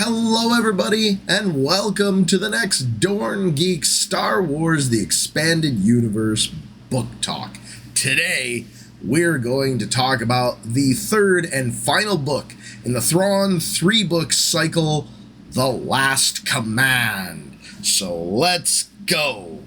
Hello everybody, and welcome to the next Dorn Geek Star Wars The Expanded Universe book talk. Today, we're going to talk about the third and final book in the Thrawn 3-book cycle, The Last Command. So let's go.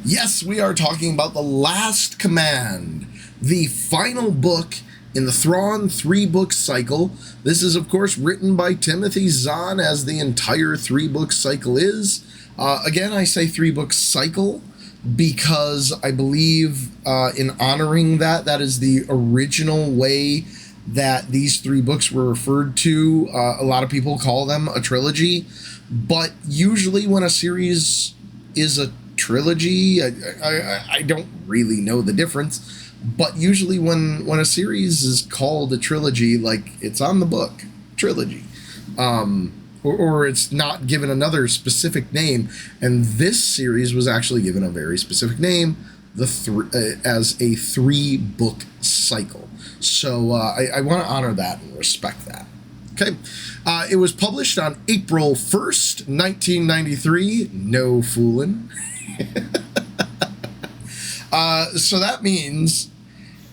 Yes, we are talking about The Last Command, the final book in the Thrawn 3-book cycle. This is, of course, written by Timothy Zahn, as the entire 3-book cycle is. Again, I say 3-book cycle because I believe in honoring that is the original way that these 3 books were referred to. A lot of people call them a trilogy, but usually when a series is a trilogy, I don't really know the difference. But usually when a series is called a trilogy, like it's on the book, trilogy, or it's not given another specific name. And this series was actually given a very specific name, as a 3-book cycle. So I want to honor that and respect that. Okay. It was published on April 1st, 1993. No fooling. So that means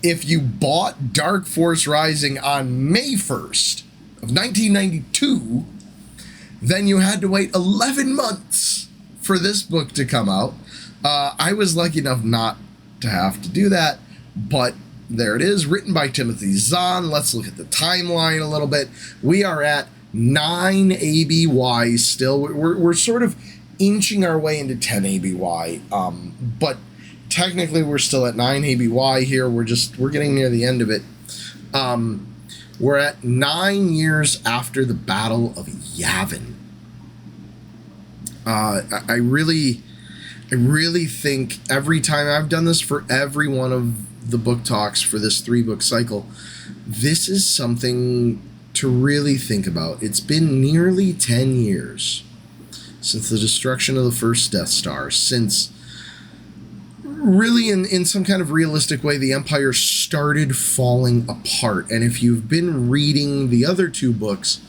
if you bought Dark Force Rising on May 1st of 1992, then you had to wait 11 months for this book to come out. I was lucky enough not to have to do that, but there it is, written by Timothy Zahn. Let's look at the timeline a little bit. We are at 9 ABY still. We're sort of inching our way into 10 ABY, but technically we're still at 9 ABY here. We're getting near the end of it. We're at 9 years after the Battle of Yavin. I really think every time I've done this for every one of the book talks for this 3-book cycle, this is something to really think about. It's been nearly 10 years since the destruction of the first Death Star, since really in some kind of realistic way the Empire started falling apart. And if you've been reading the other 2 books,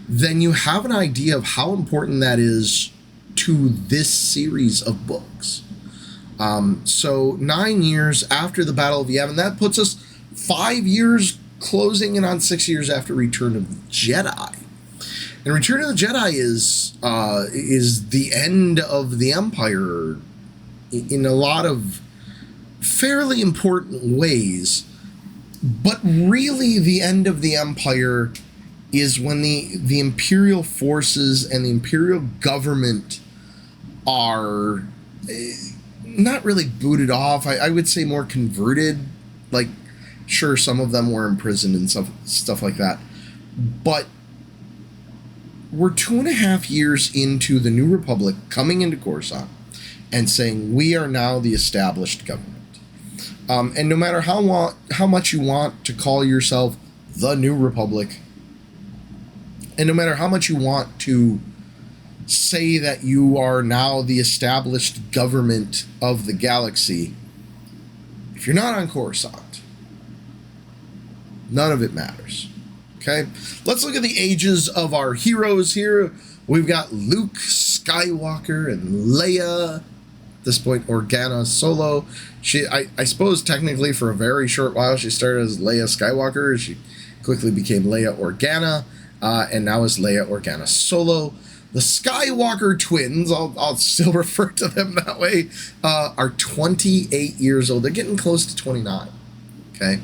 then you have an idea of how important that is to this series of books. So 9 years after the Battle of Yavin, that puts us 5 years closing in on 6 years after Return of the Jedi. And Return of the Jedi is the end of the Empire in a lot of fairly important ways, but really the end of the Empire is when the Imperial forces and the Imperial government are not really booted off. I would say more converted. Like, sure, some of them were imprisoned and stuff like that, but we're 2.5 years into the New Republic coming into Coruscant and saying we are now the established government. And no matter how much you want to call yourself the New Republic, and no matter how much you want to say that you are now the established government of the galaxy, if you're not on Coruscant, none of it matters. Okay? Let's look at the ages of our heroes here. We've got Luke Skywalker and Leia. At this point, Organa Solo. I suppose technically for a very short while she started as Leia Skywalker. She quickly became Leia Organa, and now is Leia Organa Solo. The Skywalker twins, I'll still refer to them that way, are 28 years old. They're getting close to 29. Okay,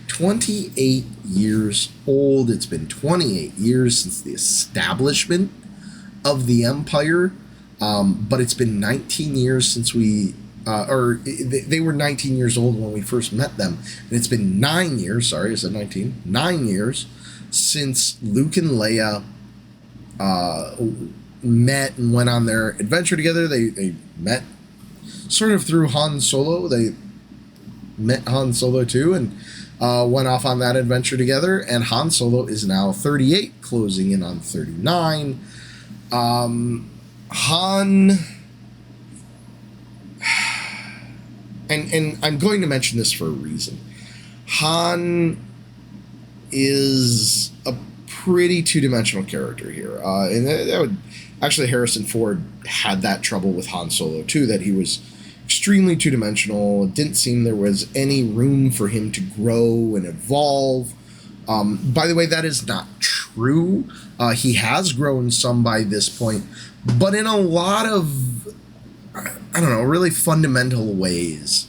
28 years old. It's been 28 years since the establishment of the Empire. But it's been 19 years since they were 19 years old when we first met them. And it's been 9 years, sorry, I said 19, 9 years since Luke and Leia met and went on their adventure together. They met sort of through Han Solo. They met Han Solo too and went off on that adventure together. And Han Solo is now 38, closing in on 39. Han, and I'm going to mention this for a reason. Han is a pretty two-dimensional character here. And that would actually, Harrison Ford had that trouble with Han Solo too, that he was extremely two-dimensional. It didn't seem there was any room for him to grow and evolve. By the way, that is not true. He has grown some by this point, but in a lot of, I don't know, really fundamental ways,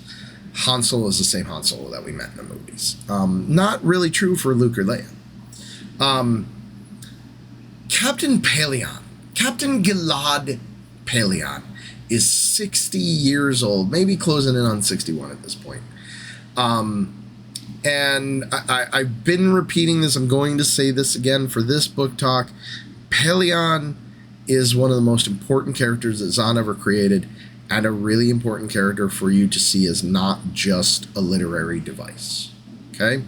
Han Solo is the same Han Solo that we met in the movies. Not really true for Luke or Leia. Captain Paleon, Captain Gilad Paleon, is 60 years old, maybe closing in on 61 at this point. And I've been repeating this. I'm going to say this again for this book talk. Paleon is one of the most important characters that Zahn ever created, and a really important character for you to see as not just a literary device. Okay?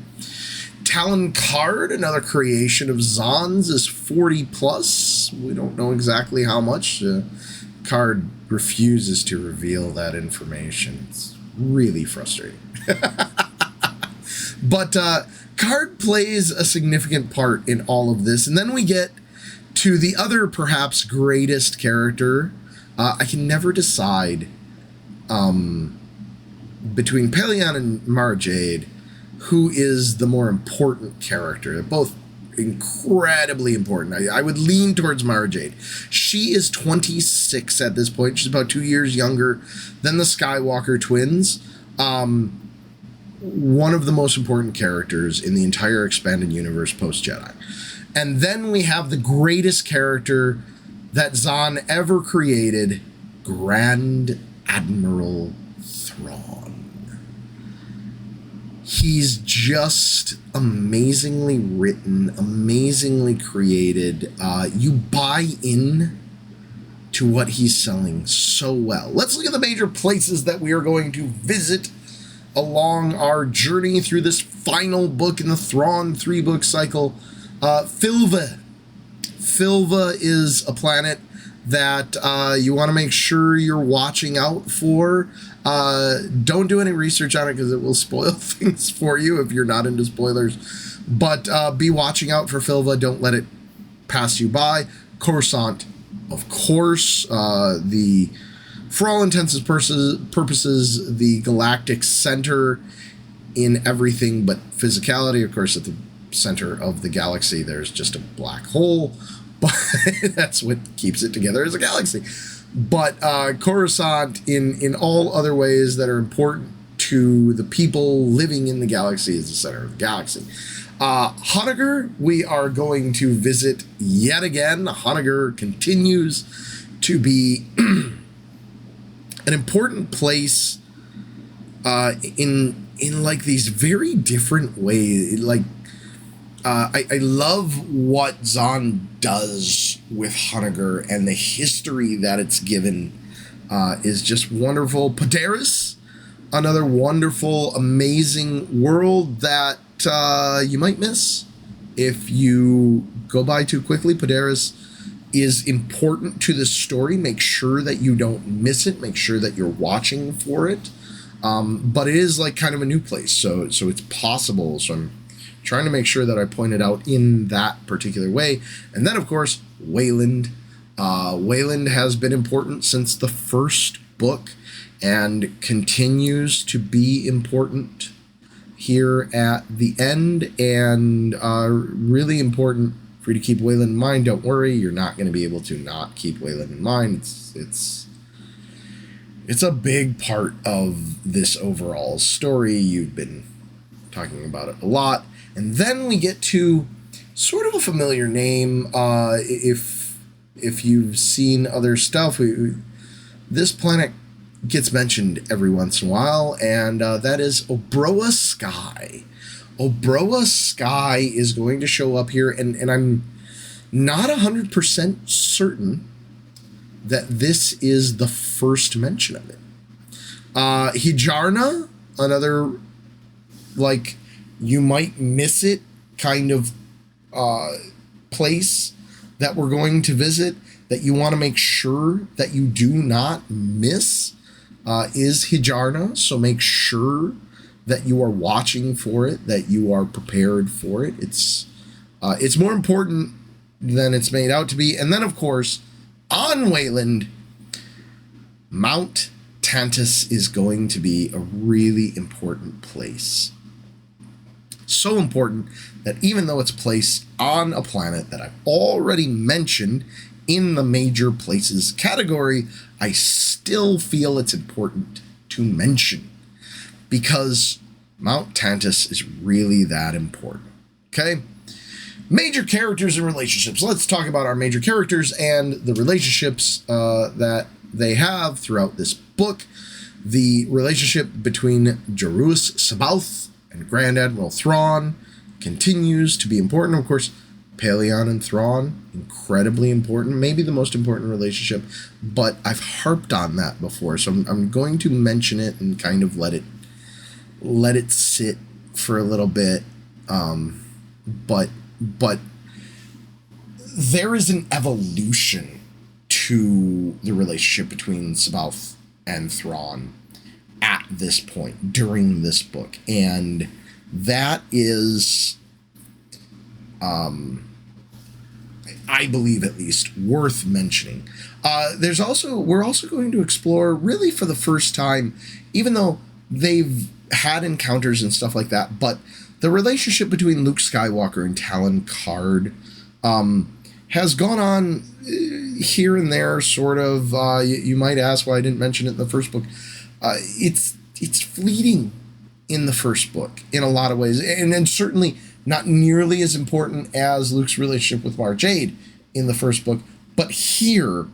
Talon Card, another creation of Zahn's, is 40 plus. We don't know exactly how much. Card refuses to reveal that information. It's really frustrating. But Card plays a significant part in all of this. And then we get to the other, perhaps, greatest character. I can never decide between Paleon and Mara Jade who is the more important character. They're both incredibly important. I would lean towards Mara Jade. She is 26 at this point. She's about 2 years younger than the Skywalker twins. One of the most important characters in the entire expanded universe post-Jedi. And then we have the greatest character that Zahn ever created, Grand Admiral Thrawn. He's just amazingly written, amazingly created. You buy in to what he's selling so well. Let's look at the major places that we are going to visit along our journey through this final book in the Thrawn 3-book cycle. Filva. Filva is a planet that you want to make sure you're watching out for. Don't do any research on it because it will spoil things for you if you're not into spoilers. But be watching out for Filva. Don't let it pass you by. Coruscant, of course. For all intents and purposes, the galactic center in everything but physicality. Of course, at the center of the galaxy, there's just a black hole, but that's what keeps it together as a galaxy. But Coruscant, in all other ways that are important to the people living in the galaxy, is the center of the galaxy. Honoghr, we are going to visit yet again. Honoghr continues to be an important place in like these very different ways. Like I love what Zahn does with Honoghr, and the history that it's given is just wonderful. Podaris, another wonderful, amazing world that you might miss if you go by too quickly. Podaris is important to the story. Make sure that you don't miss it. Make sure that you're watching for it. But it is like kind of a new place, so it's possible. So I'm trying to make sure that I point it out in that particular way. And then, of course, Wayland. Wayland has been important since the first book and continues to be important here at the end, and really important for you to keep Wayland in mind. Don't worry, you're not going to be able to not keep Wayland in mind. It's a big part of this overall story. You've been talking about it a lot. And then we get to sort of a familiar name. If you've seen other stuff, this planet gets mentioned every once in a while, and that is Obroa Sky. Obroa Sky is going to show up here, and I'm not 100% certain that this is the first mention of it. Hijarna, another, like, you might miss it kind of place that we're going to visit that you want to make sure that you do not miss is Hijarna. So make sure that you are watching for it, that you are prepared for it. It's It's more important than it's made out to be. And then, of course, on Wayland, Mount Tantus is going to be a really important place. So important that even though it's placed on a planet that I've already mentioned in the major places category, I still feel it's important to mention because Mount Tantus is really that important. Okay? Major characters and relationships. Let's talk about our major characters and the relationships that they have throughout this book. The relationship between Jorus C'baoth and Grand Admiral Thrawn continues to be important. Of course, Pellaeon and Thrawn, incredibly important, maybe the most important relationship, but I've harped on that before, so I'm going to mention it and kind of let it sit for a little bit. But there is an evolution to the relationship between C'baoth and Thrawn at this point during this book, and that is, I believe at least, worth mentioning. We're also going to explore, really for the first time, even though they've had encounters and stuff like that, but the relationship between Luke Skywalker and Talon Karrde has gone on here and there, sort of. You might ask why I didn't mention it in the first book. It's fleeting in the first book in a lot of ways, and certainly not nearly as important as Luke's relationship with Mara Jade in the first book. But here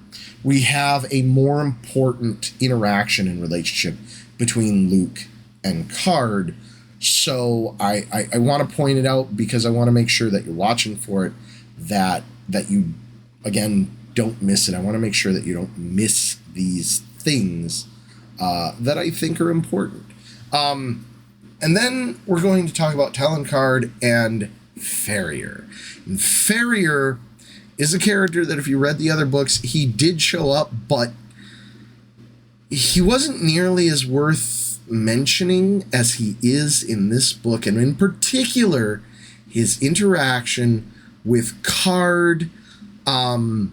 we have a more important interaction and relationship between Luke and Karrde. So I want to point it out because I want to make sure that you're watching for it, that you, again, don't miss it. I want to make sure that you don't miss these things that I think are important. And then we're going to talk about Talon Karrde and Farrier. And Farrier is a character that if you read the other books, he did show up, but he wasn't nearly as worth mentioning as he is in this book. And in particular, his interaction with Karrde, Han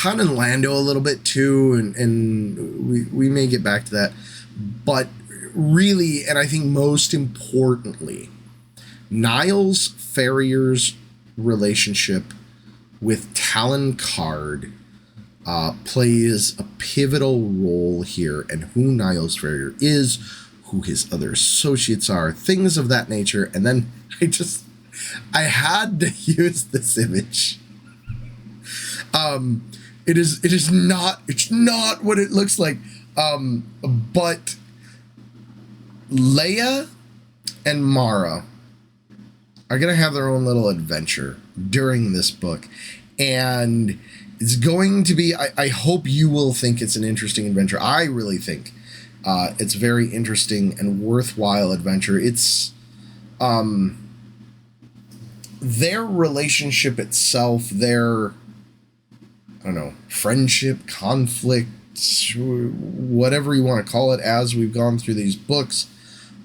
and Lando a little bit too, and we may get back to that. But really, and I think most importantly, Niles Farrier's relationship with Talon Karrde plays a pivotal role here, and who Niles Farrier is, who his other associates are, things of that nature. And then I had to use this image. It's not what it looks like. But Leia and Mara are going to have their own little adventure during this book. And it's going to be, I hope you will think it's an interesting adventure. I really think it's a very interesting and worthwhile adventure. It's their relationship itself, their, I don't know, friendship, conflict, whatever you want to call it, as we've gone through these books,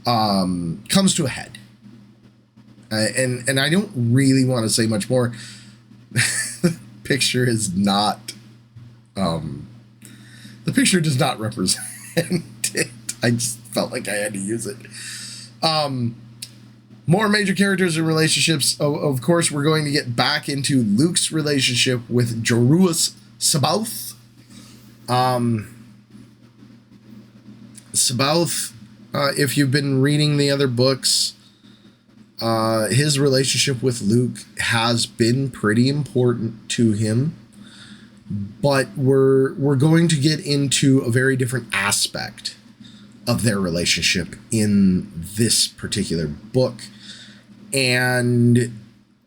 comes to a head. And I don't really want to say much more. The picture is not, the picture does not represent it. I just felt like I had to use it. More major characters and relationships. Of course, we're going to get back into Luke's relationship with Jorus C'baoth. C'baoth, if you've been reading the other books, his relationship with Luke has been pretty important to him, but we're going to get into a very different aspect of their relationship in this particular book. And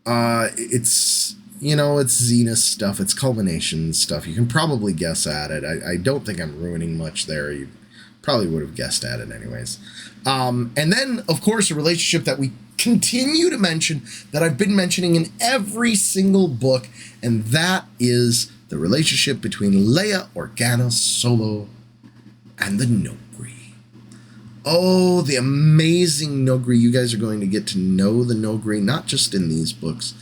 it's Zenith stuff, it's culmination stuff. You can probably guess at it. I don't think I'm ruining much there. You probably would have guessed at it anyways. And then, of course, a relationship that we continue to mention, that I've been mentioning in every single book, and that is the relationship between Leia Organa Solo and the Nogri. Oh, the amazing Nogri. You guys are going to get to know the Nogri, not just in these books,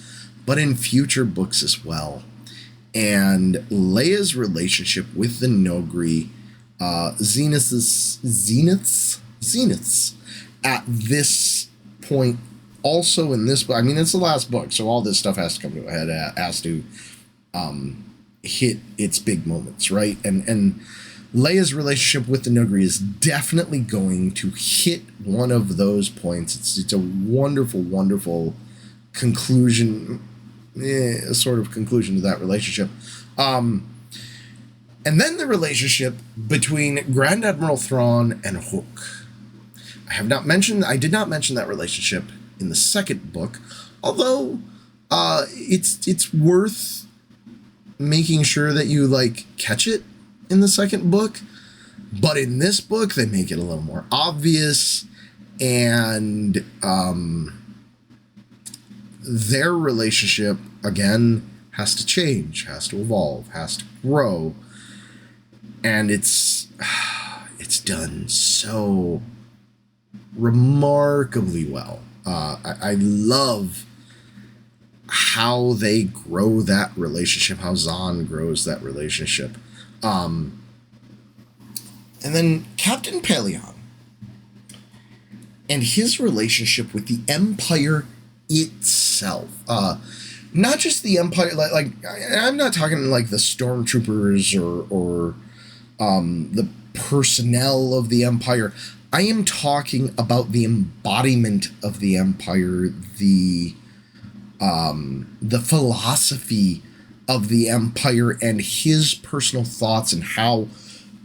but in future books as well. And Leia's relationship with the Nogri, Zeniths, at this point, also in this book, I mean, it's the last book, so all this stuff has to come to a head, has to hit its big moments, right? And Leia's relationship with the Nogri is definitely going to hit one of those points. It's a wonderful, wonderful conclusion, sort of conclusion to that relationship. And then the relationship between Grand Admiral Thrawn and Hook. I did not mention that relationship in the second book, although it's worth making sure that you catch it in the second book. But in this book, they make it a little more obvious, and their relationship again has to change, has to evolve, has to grow, and it's done so remarkably well. I love how they grow that relationship, how Zahn grows that relationship. And then Captain Pelion and his relationship with the Empire itself. Not just the Empire, I'm not talking like the stormtroopers or the personnel of the Empire. I am talking about the embodiment of the Empire, the philosophy of the Empire, and his personal thoughts, and how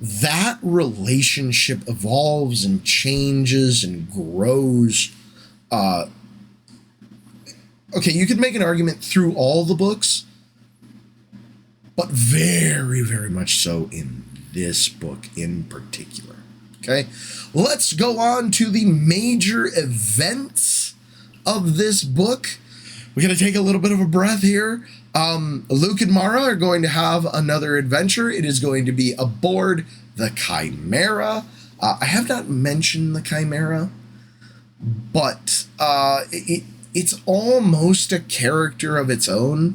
that relationship evolves and changes and grows. Okay, you could make an argument through all the books, but very, very much so in this book in particular. Okay, let's go on to the major events of this book. We're going to take a little bit of a breath here. Luke and Mara are going to have another adventure. It is going to be aboard the Chimera. I have not mentioned the Chimera, but it's almost a character of its own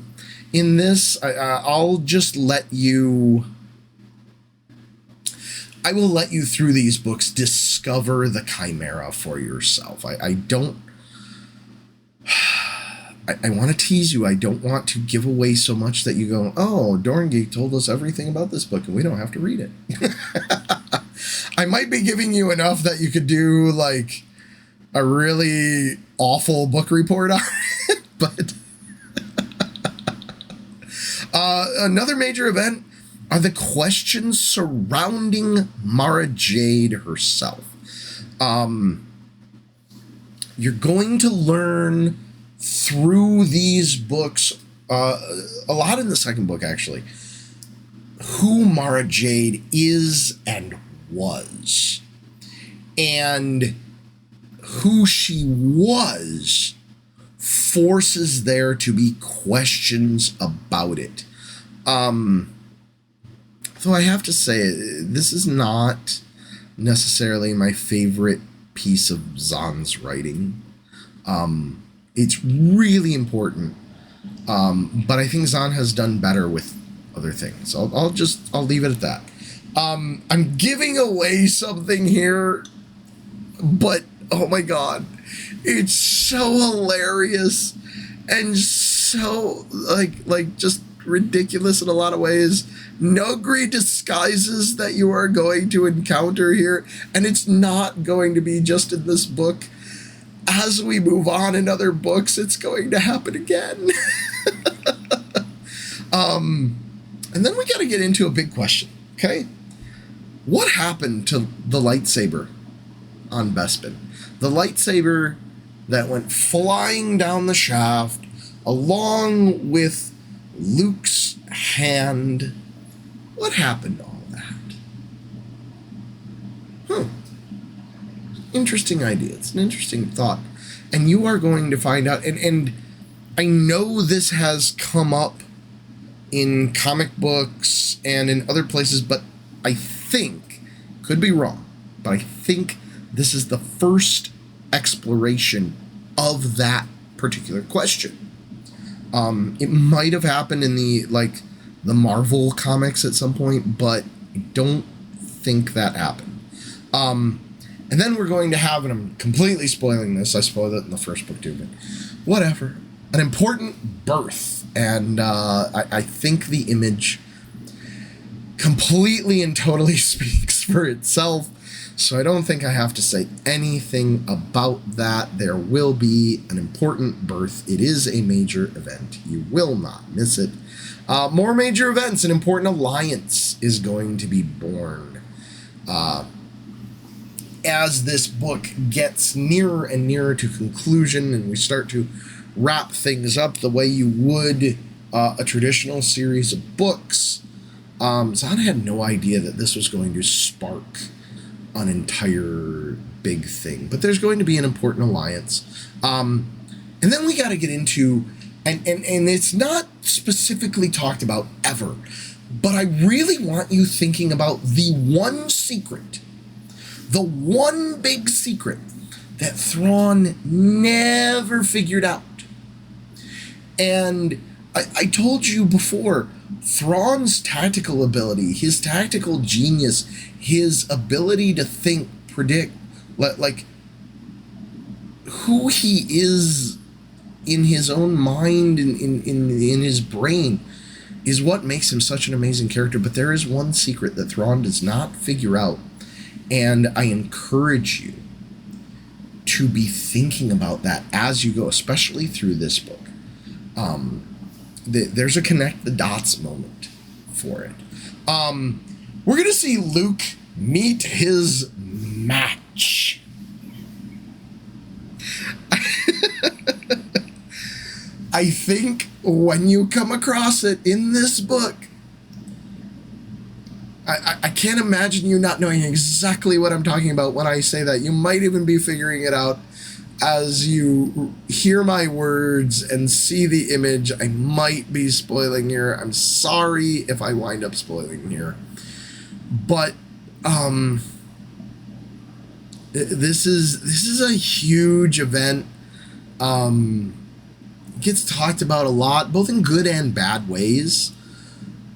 in this. I'll just let you... I will let you through these books discover the Chimera for yourself. I don't... I want to tease you. I don't want to give away so much that you go, oh, Dorn Geek told us everything about this book and we don't have to read it. I might be giving you enough that you could do like a really awful book report on it, but another major event are the questions surrounding Mara Jade herself. You're going to learn through these books, a lot in the second book actually, who Mara Jade is and was. And who she was forces there to be questions about it. Though I have to say, this is not necessarily my favorite piece of Zahn's writing. It's really important, but I think Zahn has done better with other things. I'll leave it at that. I'm giving away something here, but oh my god, it's so hilarious and so like just ridiculous in a lot of ways. Nogri disguises that you are going to encounter here, and it's not going to be just in this book. As we move on in other books, it's going to happen again. And then we got to get into a big question, okay? What happened to the lightsaber on Bespin? The lightsaber that went flying down the shaft along with Luke's hand. What happened to all that? Interesting idea. It's an interesting thought. And you are going to find out. And I know this has come up in comic books and in other places, but I think, could be wrong, but I think this is the first exploration of that particular question. It might have happened in the Marvel comics at some point, but I don't think that happened. And then we're going to have, and I'm completely spoiling this, I spoiled it in the first book too, but whatever, an important birth. And I think the image completely and totally speaks for itself, so I don't think I have to say anything about that. There will be an important birth. It is a major event. You will not miss it. More major events. An important alliance is going to be born. As this book gets nearer and nearer to conclusion and we start to wrap things up the way you would a traditional series of books, Zahn had no idea that this was going to spark an entire big thing. But there's going to be an important alliance. And then we got to get into, and it's not specifically talked about ever, but I really want you thinking about the one secret, the one big secret that Thrawn never figured out. And I told you before, Thrawn's tactical ability, his tactical genius, his ability to think, predict, like who he is in his own mind and in his brain is what makes him such an amazing character. But there is one secret that Thrawn does not figure out, and I encourage you to be thinking about that as you go, especially through this book. There's a connect the dots moment for it. We're going to see Luke meet his match. I think when you come across it in this book, I can't imagine you not knowing exactly what I'm talking about when I say that. You might even be figuring it out as you hear my words and see the image. I might be spoiling here. I'm sorry if I wind up spoiling here. But this is a huge event. It gets talked about a lot, both in good and bad ways.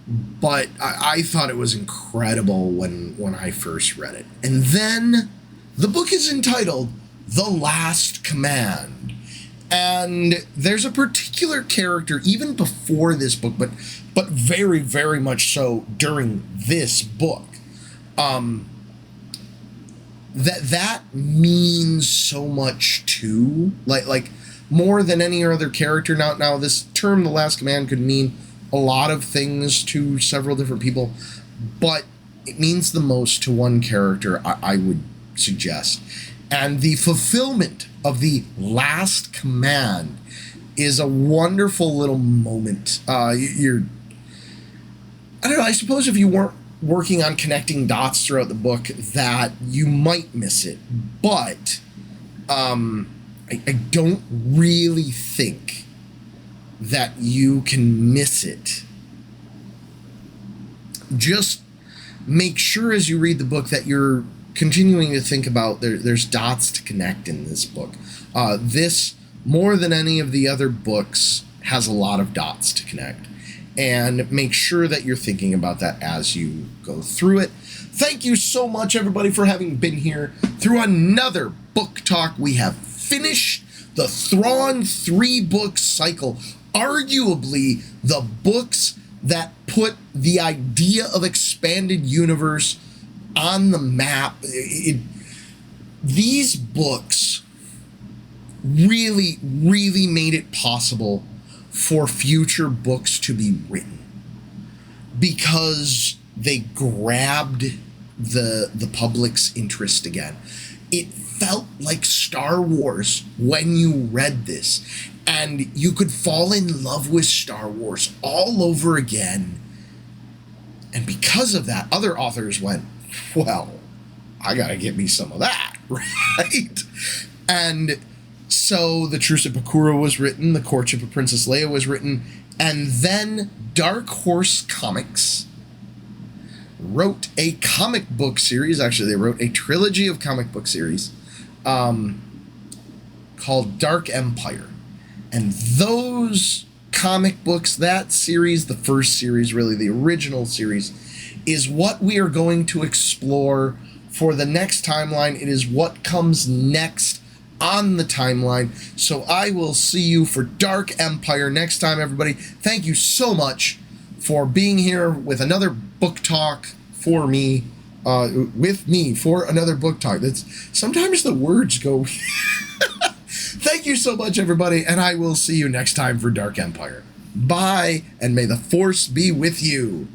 But I thought it was incredible when I first read it. And then the book is entitled The Last Command. And there's a particular character, even before this book, but very, very much so during this book, that means so much too. Like more than any other character. Now this term, The Last Command, could mean a lot of things to several different people, but it means the most to one character, I would suggest. And the fulfillment of the last command is a wonderful little moment. I don't know, I suppose if you weren't working on connecting dots throughout the book, that you might miss it. But I don't really think that you can miss it. Just make sure as you read the book that you're continuing to think about there's dots to connect in this book. This, more than any of the other books, has a lot of dots to connect. And make sure that you're thinking about that as you go through it. Thank you so much, everybody, for having been here through another book talk. We have finished the Thrawn 3-book cycle. Arguably the books that put the idea of expanded universe on the map. These books really, really made it possible for future books to be written, because they grabbed the public's interest again. It felt like Star Wars when you read this, and you could fall in love with Star Wars all over again. And because of that, other authors went, well, I gotta get me some of that, right? And so The Truce at Bakura was written, The Courtship of Princess Leia was written, and then Dark Horse Comics wrote a comic book series. Actually, they wrote a trilogy of comic book series called Dark Empire. And those comic books, that series, the first series, really the original series, is what we are going to explore for the next timeline. It is what comes next on the timeline. So I will see you for Dark Empire next time, everybody. Thank you so much for being here with another book talk for me, with me for another book talk. That's sometimes the words go. Thank you so much, everybody, and I will see you next time for Dark Empire. Bye, and may the Force be with you.